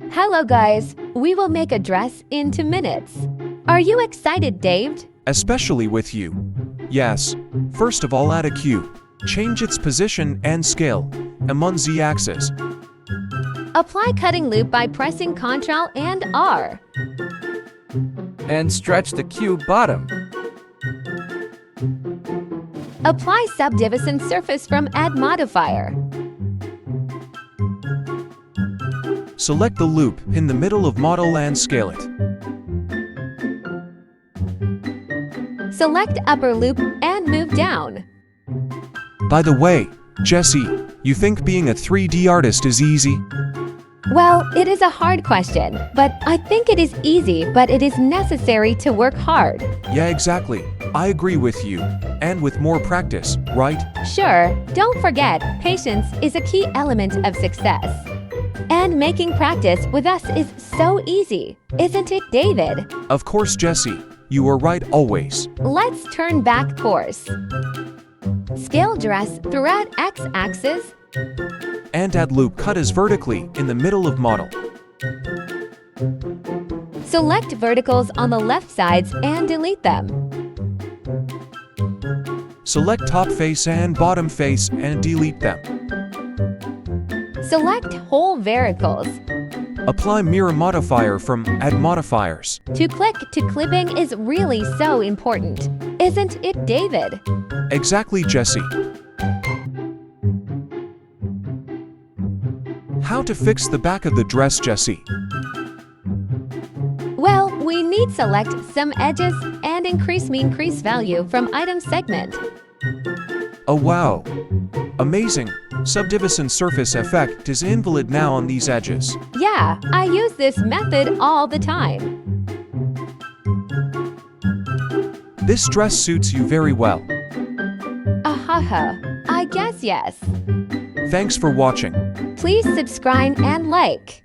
Hello guys, we will make a dress in 2 minutes. Are you excited, Dave? Especially with you. Yes. First of all, add a cube. Change its position and scale. Among z-axis. Apply cutting loop by pressing Ctrl and R. And stretch the cube bottom. Apply subdivision surface from Add Modifier. Select the loop in the middle of model and scale it. Select upper loop and move down. By the way, Jesse, you think being a 3D artist is easy? Well, it is a hard question, but I think it is easy, but it is necessary to work hard. Yeah, exactly. I agree with you. And with more practice, right? Sure, don't forget, patience is a key element of success. And making practice with us is so easy, isn't it, David? Of course, Jesse. You are right always. Let's turn back course. Scale dress throughout x-axis. And add loop cut as vertically in the middle of model. Select verticals on the left sides and delete them. Select top face and bottom face and delete them. Select whole verticals. Apply mirror modifier from Add Modifiers. To click to clipping is really so important, isn't it, David? Exactly, Jesse. How to fix the back of the dress, Jesse? Well, we need select some edges and increase mean crease value from item segment. Oh wow! Amazing! Subdivision surface effect is invalid now on these edges. Yeah, I use this method all the time. This dress suits you very well. Ahaha, I guess yes. Thanks for watching. Please subscribe and like.